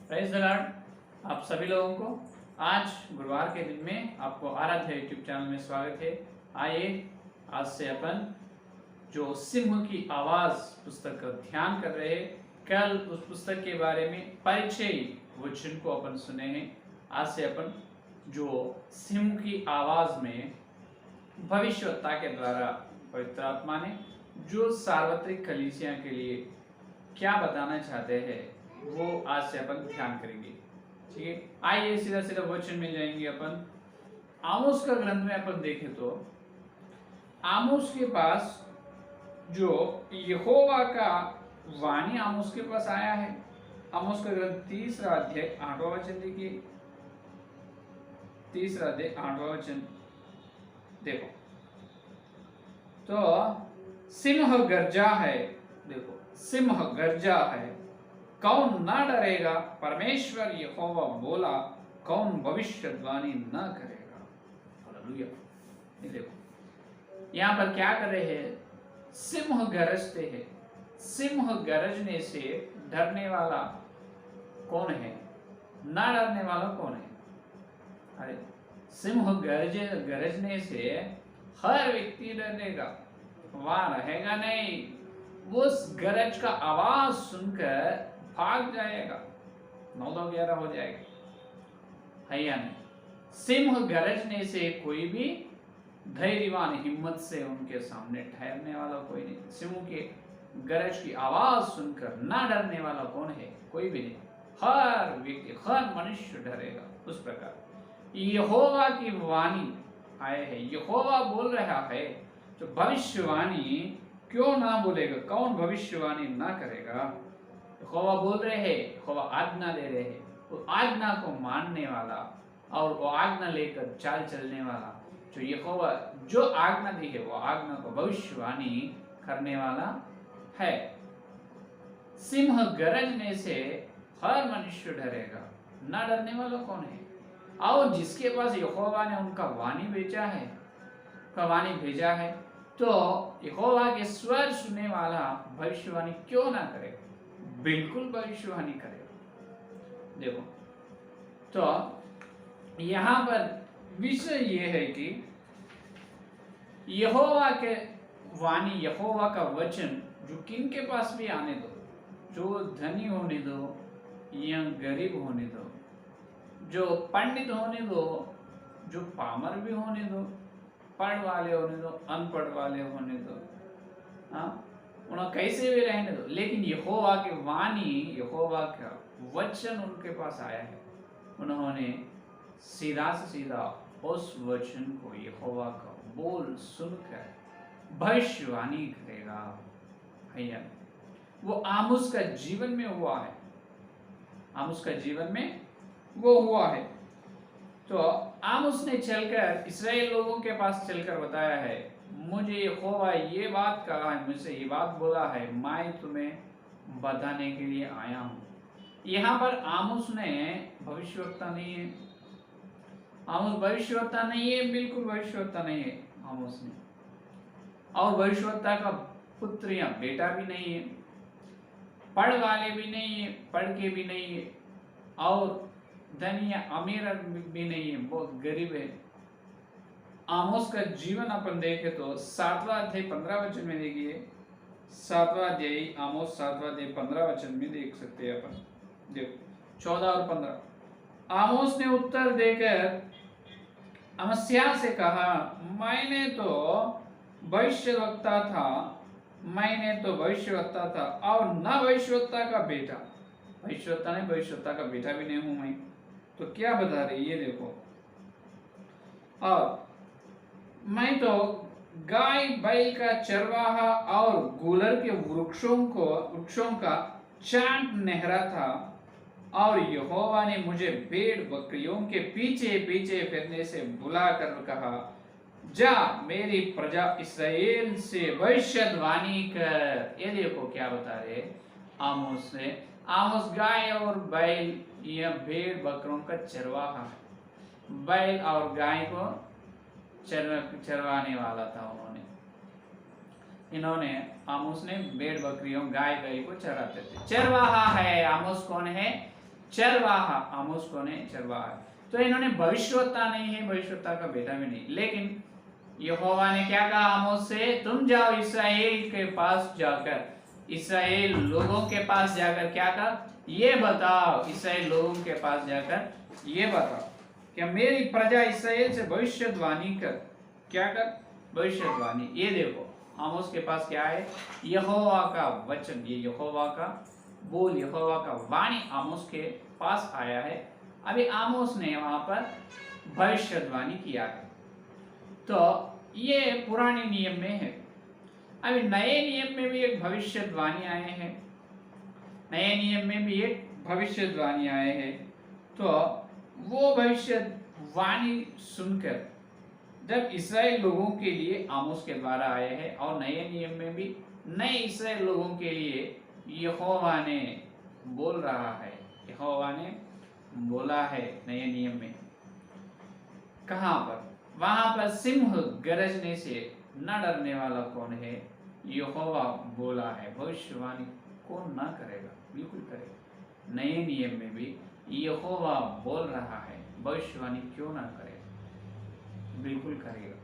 Praise the Lord. आप सभी लोगों को आज गुरुवार के दिन में आपको आराध्य यूट्यूब चैनल में स्वागत है। आइए आज से अपन जो सिंह की आवाज़ पुस्तक का ध्यान कर रहे हैं। कल उस पुस्तक के बारे में परिचय वचन को अपन सुने हैं। आज से अपन जो सिंह की आवाज़ में भविष्यवक्ता के द्वारा पवित्र आत्मा ने जो सार्वत्रिक कलीसिया के लिए क्या बताना चाहते हैं वो आज से अपन ध्यान करेंगे। ठीक है, आइए सीधा सीधा वचन में जाएंगे अपन। आमोस का ग्रंथ में अपन देखें तो आमोस के पास जो यहोवा का वाणी आमोस के पास आया है। आमोस का ग्रंथ 3 अध्याय 8वां वचन देखिए। 3 अध्याय 8वां वचन देखो तो सिंह गर्जा है। देखो सिंह गर्जा है, कौन ना डरेगा? परमेश्वर यहोवा बोला, कौन भविष्यवाणी न करेगा? हालेलुया। ये देखो यहाँ पर क्या कर रहे हैं? सिंह गरजते हैं। सिंह गरजने से डरने वाला कौन है? ना डरने वाला कौन है? अरे सिंह गरजने से हर व्यक्ति डरेगा, वहां रहेगा नहीं। वो उस गरज का आवाज सुनकर भाग जाएगा, 9-11 हो जाएगा, है या नहीं? सिंह गरजने से कोई भी धैर्यवान हिम्मत से उनके सामने ठहरने वाला कोई नहीं। सिंह के गरज की आवाज सुनकर ना डरने वाला कौन है? कोई भी नहीं। हर व्यक्ति, हर मनुष्य डरेगा। उस प्रकार यहोवा की वाणी आए है, यहोवा बोल रहा है। तो भविष्यवाणी क्यों ना बोलेगा? कौन भविष्यवाणी ना करेगा? यहोवा बोल रहे हैं, यहोवा आज्ञा दे रहे हैं। वो आज्ञा को मानने वाला और वो आज्ञा लेकर चाल चलने वाला, जो यहोवा जो आज्ञा दी है वो आज्ञा को भविष्यवाणी करने वाला है। सिंह गरजने से हर मनुष्य डरेगा, ना डरने वाला कौन है? और जिसके पास यहोवा ने उनका वाणी भेजा है, वाणी भेजा है, तो यहोवा के स्वर सुनने वाला भविष्यवाणी क्यों ना करे? बिल्कुल भविष्यवाणी करेगा। देखो तो यहाँ पर विषय ये है कि यहोवा के वाणी, यहोवा का वचन जो किन के पास भी आने दो, जो धनी होने दो या गरीब होने दो, जो पंडित होने दो, जो पामर भी होने दो, पढ़ वाले होने दो, अनपढ़ वाले होने दो, हाँ उन्हें कैसे भी रहने दो, लेकिन यहोवा की वाणी, यहोवा का वचन उनके पास आया है। उन्होंने सीधा से सीधा उस वचन को, यहोवा का बोल सुनकर भविष्यवाणी करेगा। भैया वो आमोस का जीवन में हुआ है। आमोस का जीवन में वो हुआ है। तो आमोस ने चलकर इस्राएल लोगों के पास चलकर बताया है, मुझे यहोवा ये बात कहा है, मुझसे ये बात बोला है, मैं तुम्हें बताने के लिए आया हूँ। यहाँ पर आमोस ने भविष्यवक्ता नहीं है। आमोस भविष्यवक्ता नहीं है, बिल्कुल भविष्यवक्ता नहीं है आमोस ने। और भविष्यवक्ता का पुत्र या बेटा भी नहीं है, पढ़ वाले भी नहीं है, पढ़ के भी नहीं है, और धनी या अमीर भी नहीं है, बहुत गरीब है। आमोस का जीवन अपन देखें तो 7वां अध्याय 15 वचन में देखिए। 7वां अध्याय आमोस 7वां अध्याय 15 वचन में देख सकते हैं अपन। देखो 14 और 15। आमोस ने उत्तर देकर अमस्या से कहा, मैंने तो भविष्यवक्ता था, मैंने तो भविष्यवक्ता था और न भविष्यवक्ता का बेटा। भविष्यवक्ता नहीं, भविष्यवक्ता का बेटा भी नहीं हूं मैं। तो क्या बता रही ये देखो। और मैं तो गाय बैल का चरवाहा और गुलर के वृक्षों का चांट नहरा था, और यहोवा ने मुझे भेड़ बकरियों के पीछे पीछे फिरने से बुलाकर कहा, जा मेरी प्रजा इस्राएल से भविष्यवाणी कर। ये देखो क्या बता रहे आमोस ने। आमोस गाय और बैल या भेड़ बकरों का चरवाहा है। बैल और गाय को चरवाने वाला था इन्होंने आमोस ने भेड़ बकरियों गाय गाय को चराते थे। चरवाहा है। आमोस कौन है? चरवाहा, आमोस कौन है? चरवाहा। तो इन्होंने भविष्यवक्ता नहीं है, भविष्यवक्ता का बेटा भी नहीं, लेकिन यहोवा ने क्या कहा आमोस से? तुम जाओ इस्राएल के पास जाकर, इस्राएल लोगों के पास जाकर क्या कर? ये बताओ, इस्राएल लोगों के पास जाकर ये बताओ कि मेरी प्रजा इस्राएल से भविष्यवाणी कर। क्या कर? भविष्यवाणी। ये देखो आमोस के पास क्या है? यहोवा का वचन, ये यहोवा का बोल, यहोवा का वाणी आमोस के पास आया है। अभी आमोस ने वहां पर भविष्यवाणी किया है। तो ये पुराने नियम में है। अभी नए नियम में भी एक भविष्यवाणी आए हैं, नए नियम में भी एक भविष्यवाणी आए हैं। तो वो भविष्यवाणी सुनकर जब इस्राएल लोगों के लिए आमोस के द्वारा आए हैं, और नए नियम में भी नए इस्राएल लोगों के लिए यहोवा ने बोल रहा है, यहोवा ने बोला है नए नियम में। कहां पर? वहां पर सिंह गरजने से न डरने वाला कौन है? यहोवा बोला है। भविष्यवाणी कौन ना करेगा? बिल्कुल करेगा। नए नियम में भी यहोवा बोल रहा है, भविष्यवाणी क्यों ना करे? बिल्कुल करेगा।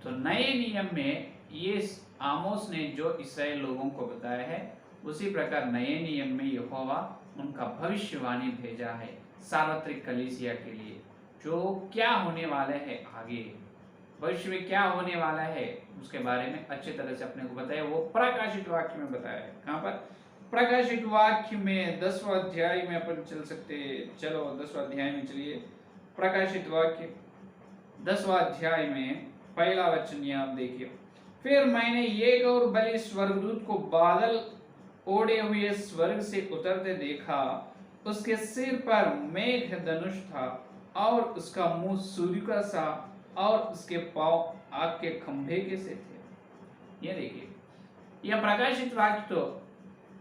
तो नए नियम में ये आमोस ने जो इस्राएल लोगों को बताया है, उसी प्रकार नए नियम में यहोवा उनका भविष्यवाणी भेजा है सार्वत्रिक कलीसिया के लिए, जो क्या होने वाले है आगे, भविष्य में क्या होने वाला है उसके बारे में अच्छे तरह से अपने को बताया। वो प्रकाशित वाक्य में बताया है। कहां पर? प्रकाशित वाक्य में 10वां अध्याय में अपन चल सकते। चलो 10वां अध्याय में चलिए। प्रकाशित वाक्य 10वां अध्याय में पहला वचन यहाँ देखिए। फिर मैंने एक और बलि स्वर्गदूत को बादल ओढ़े हुए स्वर्ग से उतरते देखा। उसके सिर पर मेघ धनुष था, और उसका मुंह सूर्य का सा, और उसके पांव आग के खंभे के से थे। ये देखिए, यह प्रकाशित वाक्य तो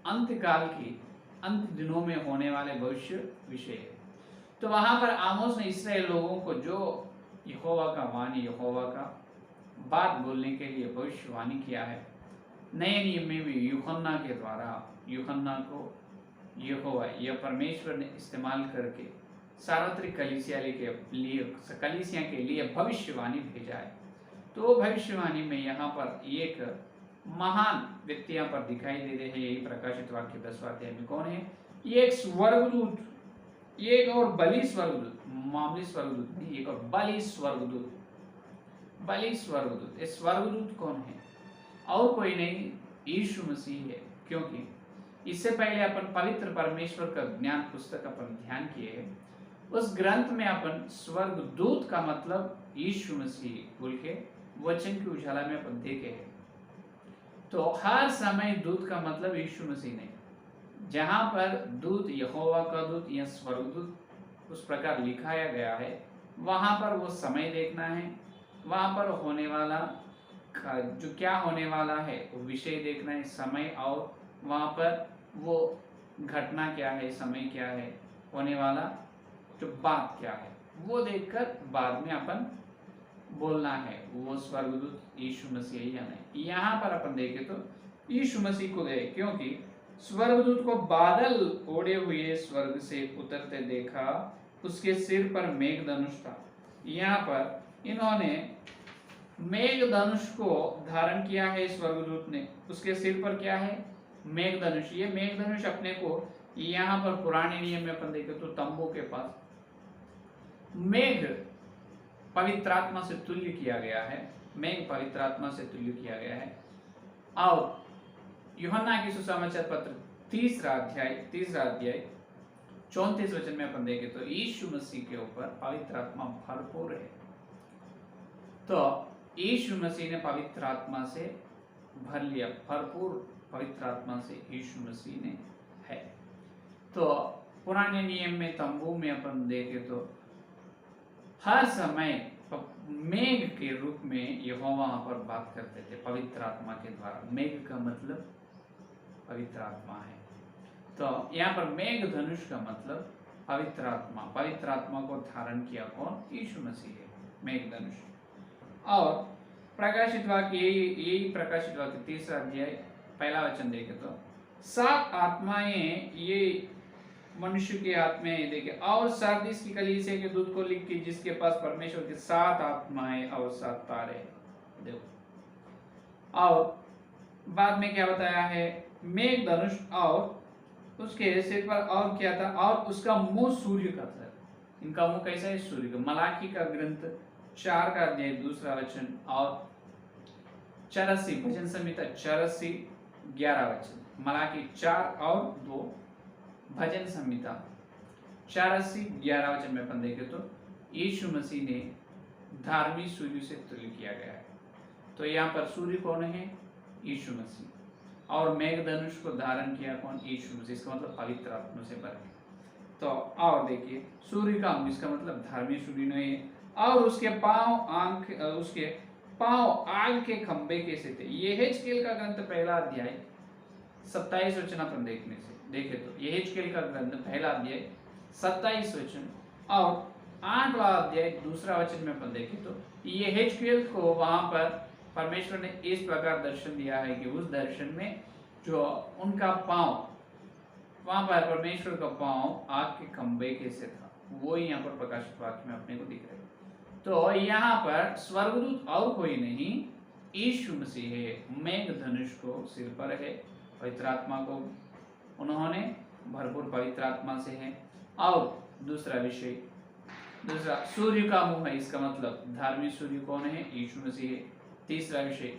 अंतकाल की, अंत दिनों में होने वाले भविष्य विषय है। तो वहां पर आमोस ने इस्राएल लोगों को जो यहोवा का वाणी, यहोवा का बात बोलने के लिए भविष्यवाणी किया है, नए नियम में भी यूहन्ना के द्वारा, यूहन्ना को यहोवा या परमेश्वर ने इस्तेमाल करके सार्वत्रिक कलीसिया के लिए, कलीसिया के लिए भविष्यवाणी भेजा है। तो भविष्यवाणी में यहाँ पर एक महान व्यक्ति यहाँ पर दिखाई दे रहे हैं। यही प्रकाशित वाक्य 10वां अध्याय में कौन है? ये एक स्वर्गदूत, एक और बलि स्वर्गदूत, मामूली स्वर्गदूत नहीं, एक और बलि स्वर्गदूत, बलि स्वर्गदूत। ये स्वर्गदूत कौन है? और कोई नहीं, यीशु मसीह है। क्योंकि इससे पहले अपन पवित्र परमेश्वर का ज्ञान पुस्तक अपन ध्यान किए हैं, उस ग्रंथ में अपन स्वर्गदूत का मतलब यीशु मसीह बोल के वचन की उजाला में अपन देखे हैं। तो हर समय दूत का मतलब यीशु मसीह नहीं। जहां पर दूत, यहोवा का दूत या स्वर्गदूत उस प्रकार लिखाया गया है, वहां पर वो समय देखना है, वहां पर होने वाला जो क्या होने वाला है वो विषय देखना है, समय, और वहां पर वो घटना क्या है, समय क्या है, होने वाला जो बात क्या है, वो देखकर बाद में अपन बोलना है वो स्वर्गदूत यीशु मसीह है या नहीं। यहाँ पर अपन देखें तो यीशु मसीह को दे, क्योंकि स्वर्गदूत को बादल ओढ़े हुए स्वर्ग से उतरते देखा, उसके सिर पर मेघ धनुष था। यहाँ पर इन्होंने मेघ धनुष को धारण किया है स्वर्गदूत ने, उसके सिर पर क्या है? मेघ धनुष। ये मेघ धनुष अपने को यहाँ पर पुराने नियम में अपन देखें तो तंबू के पास मेघ पवित्र आत्मा से तुल्य किया गया है, मेघ पवित्र आत्मा से तुल्य किया गया है। और यूहन्ना की सुसमाचार पत्र 3रा अध्याय 34 वचन में अपन देखें तो यीशु मसीह के ऊपर पवित्र आत्मा भरपूर है। तो यीशु मसीह ने पवित्र आत्मा से भर लिया, भरपूर पवित्र आत्मा से यीशु मसीह ने है। तो पुराने नियम में तंबू में अपन देखें तो हर समय मेघ के रूप में यहोवा वहां पर बात करते थे पवित्र आत्मा के द्वारा। मेघ का मतलब पवित्र आत्मा है। तो यहाँ पर मेघ धनुष का मतलब पवित्र आत्मा, पवित्र आत्मा को धारण किया कौन? यीशु मसीह है, मेघ धनुष। और प्रकाशित वाक्य यही प्रकाशित वाक्य 3रा अध्याय 1 वचन देखे तो 7 आत्माएं ये मनुष्य के हाथ में देखिए, और सार्दिस की कलीसिया के दूत को लिख के, जिसके पास परमेश्वर की 7 आत्माएं और 7 तारे। देखो, और बाद में क्या बताया है, मेघ धनुष, और उसके सिर पर और क्या था, और उसका मुंह सूर्य का था। इनका मुंह कैसा है, सूर्य का। मलाकी का ग्रंथ 4 का अध्याय 2 वचन, और 84 भजन संहिता 84 11 वचन। मलाकी 4 और 2, भजन संहिता 84 11 वचन में अपन देखें तो यीशु मसीह ने धार्मिक सूर्य से तुल्य किया गया है। तो यहाँ पर सूर्य कौन है, यीशु मसीह। और मेघधनुष को धारण किया कौन, यीशु मसीह। इसका मतलब पवित्र आत्मा से भर के। तो और देखिए, सूर्य का अंग, इसका मतलब धार्मिक सूर्य नहीं है। और उसके पांव आग के खंबे कैसे थे। यहेजकेल का ग्रंथ 1 अध्याय 27 वचन अपन देखने से देखे तो यहेजकेल का ग्रंथ 1 अध्याय 27 वचन और 8वां अध्याय 2 वचन में अपन देखे तो यहेजकेल को वहां पर परमेश्वर ने इस प्रकार दर्शन दिया है कि उस दर्शन में जो उनका पांव, वहां पर परमेश्वर का पांव आग के खंबे कैसे था, वो यहाँ पर प्रकाशित वाक्य में अपने को दिख रहा है। तो यहाँ पर स्वर्गदूत और कोई नहीं, यीशु मसीह है। मेघ धनुष को सिर पर है, पवित्र आत्मा को उन्होंने भरपूर पवित्र आत्मा से है। और दूसरा विषय, दूसरा सूर्य का मुंह है, इसका मतलब धार्मिक सूर्य कौन है, यीशु मसीह है। तीसरा विषय,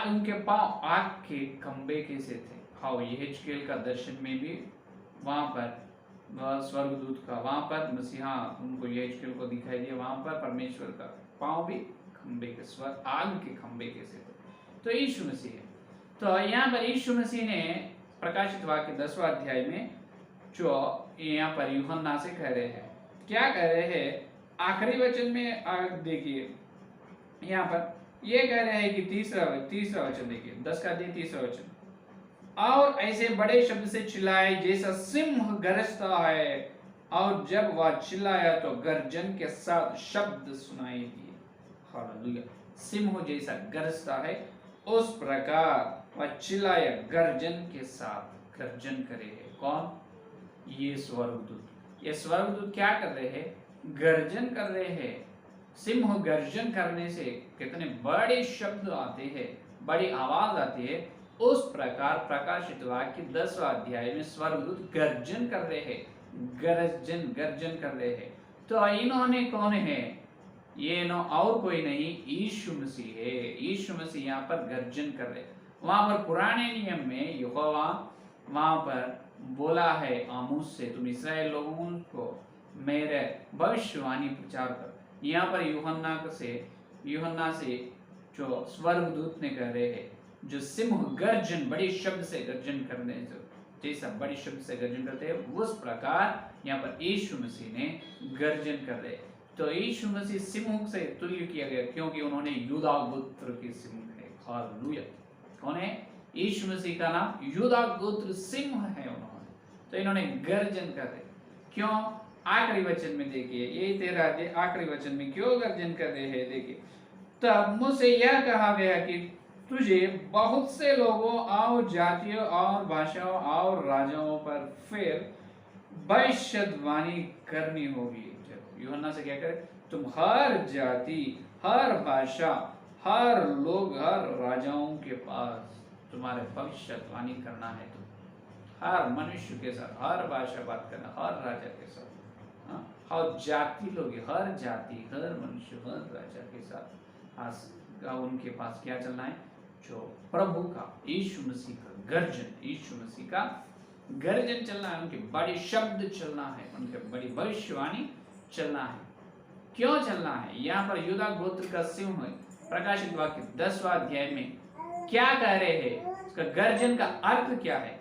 उनके पांव आग के खंबे कैसे थे। हाँ, यहेजकेल का दर्शन में भी वहां पर स्वर्गदूत का, वहां पर मसीहा उनको यहेजकेल को दिखाई दिया, वहां पर परमेश्वर का पांव भी खंबे के, स्वर्ग आग के खंबे कैसे थे। तो यीशु मसीह है। तो यहाँ पर यीशु मसीह ने प्रकाशित वाक्य 10वां अध्याय में जो यहाँ पर यूहन्ना से कह रहे हैं, क्या कह रहे हैं, आखिरी वचन में देखिए, यहाँ पर ये कह रहे हैं कि तीसरा वचन देखिए, 10 का अध्याय 3रा वचन, और ऐसे बड़े शब्द से चिल्लाए जैसा सिंह गरजता है, और जब वह चिल्लाया तो गर्जन के साथ शब्द सुनाई दिए। हालेलुया। सिंह जैसा गरजता है, उस प्रकार वह चिल्लाया, गर्जन के साथ गर्जन करे है। कौन, ये स्वर्गदूत। ये स्वर्गदूत क्या कर रहे हैं, गर्जन कर रहे हैं। सिंह गर्जन करने से कितने बड़े शब्द आते हैं, बड़ी आवाज आती है। उस प्रकार प्रकाशित वाक्य 10वां अध्याय में स्वर्गदूत गर्जन कर रहे हैं, गर्जन कर रहे हैं। तो इन्होंने कौन है, ये नो और कोई नहीं, यीशु मसीह है। यीशु मसीह यहाँ पर गर्जन कर रहे। वहां पर पुराने नियम में यहोवा वहां पर बोला है आमोस से, तुम इस्राएल लोगों को मेरे भविष्यवाणी प्रचार कर। यहाँ पर यूहन्ना से जो स्वर्गदूत ने कह रहे हैं, जो सिंह गर्जन, बड़े शब्द से गर्जन करने, जैसा बड़े शब्द से गर्जन करते हैं, उस प्रकार यहाँ पर यीशु मसीह ने गर्जन कर रहे। तो यीशु मसीह सिंह से तुल्य किया गया, क्योंकि उन्होंने यूदा गोत्र के सिंह है। हालेलुया। कौन है, यीशु मसीह का नाम यूदा गोत्र सिंह है उन्होंने। तो इन्होंने गर्जन कर रहे, क्यों, आखिरी वचन में देखिए, यही 13 अध्याय आखिरी वचन में क्यों गर्जन कर रहे हैं, देखिए, तब मुझसे यह कहा गया कि तुझे बहुत से लोगों और जातियों और भाषाओं और राजाओं पर फिर भविष्यवाणी करनी होगी। यूहन्ना से क्या करे, तुम हर जाति, हर भाषा, हर लोग, हर राजाओं के पास तुम्हारे भविष्यवाणी करना है। तुम हर मनुष्य के साथ, हर भाषा बात करना, हर राजा के साथ, हर जाति लोग, हर जाति, हर मनुष्य, हर राजा के साथ उनके पास क्या चलना है, जो प्रभु का, यीशु मसीह का गर्जन, यीशु मसीह का गर्जन चलना है, उनके बड़े शब्द चलना है, उनके बड़ी भविष्यवाणी चलना है। क्यों चलना है, यहाँ पर यूदा गोत्र का सिंह है। प्रकाशित वाक्य 10वां अध्याय में क्या कह रहे हैं, उसका गर्जन का अर्थ क्या है,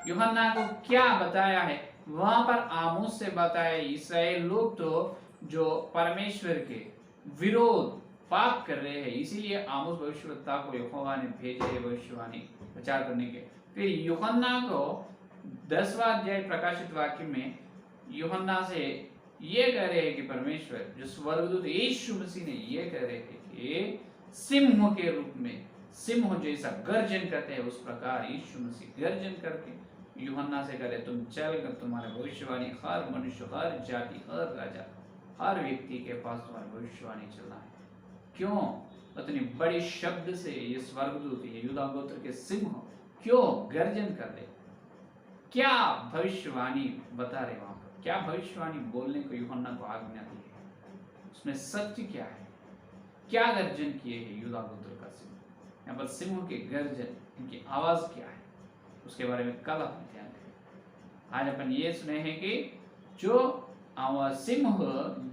यूहन्ना को क्या बताया है, वहां पर आमोस से बताया। इस्राएल लोग तो जो परमेश्वर के विरोध पाप कर रहे हैं, इसीलिए आमोस भविष्यवक्ता को यहोवा ने भेजे भविष्यवाणी प्रचार करने के। फिर यूहन्ना को 10वां अध्याय प्रकाशित वाक्य में यूहन्ना से ये कह रहे हैं कि परमेश्वर, जो स्वर्गदूत यीशु मसीह ने ये कह रहे हैं कि सिंह के रूप में, सिंह जैसा गर्जन करते हैं, उस प्रकार यीशु मसीह गर्जन करके यूहन्ना से करे, तुम चल कर तुम्हारे भविष्यवाणी हर मनुष्य, हर जाति, हर राजा, हर व्यक्ति के पास तुम्हारी भविष्यवाणी चलना है। क्यों उतनी बड़ी शब्द से ये स्वर्गदूत, ये यूदा गोत्र के सिंह क्यों गर्जन कर रहे? क्या भविष्यवाणी बता रहे वहां पर? क्या भविष्यवाणी बोलने को यूहन्ना को आज्ञा दी है? उसमें सत्य क्या है? क्या गर्जन किए है यूदा गोत्र का सिंह? यहाँ पर सिंह के गर्जन, इनकी आवाज क्या है, उसके बारे में कल हम ध्यान करें। आज अपन ये सुने हैं कि जो सिंह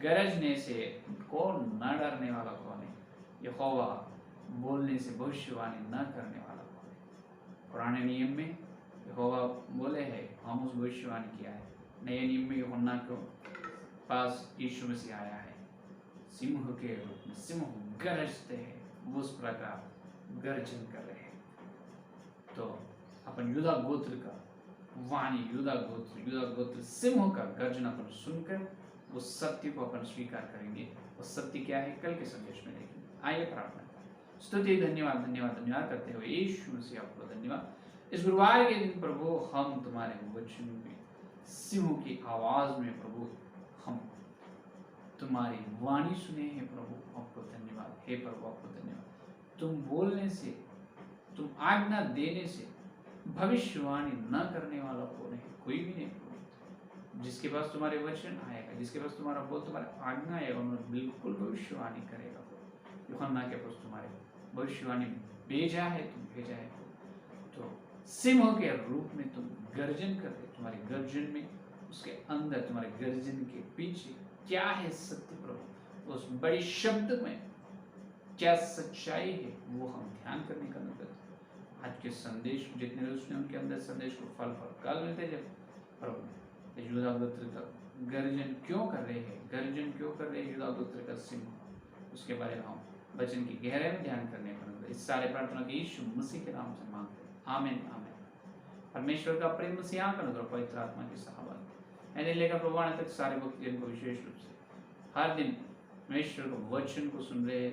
गरजने से कौन न डरने वाला कौन है? यहोवा बोलने से भविष्यवाणी न करने वाला कौन है? पुराने नियम में यहोवा बोले है, हम उस भविष्यवाणी किया है। नए नियम में यूहन्ना के पास यीशु मसीह आया है, सिंह के रूप में। सिंह गरजते हैं, वो उस प्रकार गर्जन कर रहे हैं। तो अपन यूदा गोत्र का वाणी, यूदा गोत्र सिंह का गर्जन अपन सुनकर उस सत्य को अपन स्वीकार करेंगे। वो सत्य क्या है कल के संदेश में देखेंगे। आइए प्रार्थना करें। स्तुति, धन्यवाद धन्यवाद धन्यवाद करते हुए यीशु मसीह आपको धन्यवाद। इस गुरुवार के दिन प्रभु हम तुम्हारे वचन में सिंह की आवाज में प्रभु हम तुम्हारी वाणी सुने हैं प्रभु, आपको धन्यवाद। हे प्रभु आपको धन्यवाद। तुम बोलने से, तुम आज्ञा देने से भविष्यवाणी न करने वाला कौन है? कोई भी नहीं प्रभु। जिसके पास तुम्हारे वचन आएगा, जिसके पास तुम्हारा बोल, तुम्हारा आज्ञा आएगा, उन्होंने बिल्कुल भविष्यवाणी करेगा। यूहन्ना के पास तुम्हारे भविष्यवाणी भेजा है, तुम भेजा है तो सिंह के रूप में तुम गर्जन कर रहे। तुम्हारे गर्जन में, उसके अंदर, तुम्हारे गर्जन के पीछे क्या है सत्य प्रभु? उस बड़ी शब्द में क्या सच्चाई है वो हम ध्यान करने का मदद। आज के संदेश जितने लोग सुने उनके अंदर संदेश को फल कल मिलते। जब प्रभु यूदा गोत्र का गर्जन क्यों कर रहे हैं, गर्जन क्यों कर रहे हैं यूदा गोत्र का सिंह, उसके बारे में हम वचन की गहराई में ध्यान करने का मदद। इस सारे प्रार्थना के यीशु मसीह के नाम से मांगते हैं, आमीन आमीन। परमेश्वर का प्रेम, मसीहा का अनुग्रह, पवित्र आत्मा की सहाबत मैंने लेकर प्रभु तक सारे भक्तजन को विशेष रूप से हर दिन परमेश्वर को वचन को सुन रहे,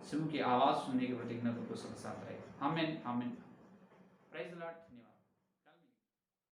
सिंह की आवाज सुनने की प्रतिज्ञा को साथ रहे। आमीन आमीन। Praise the Lord.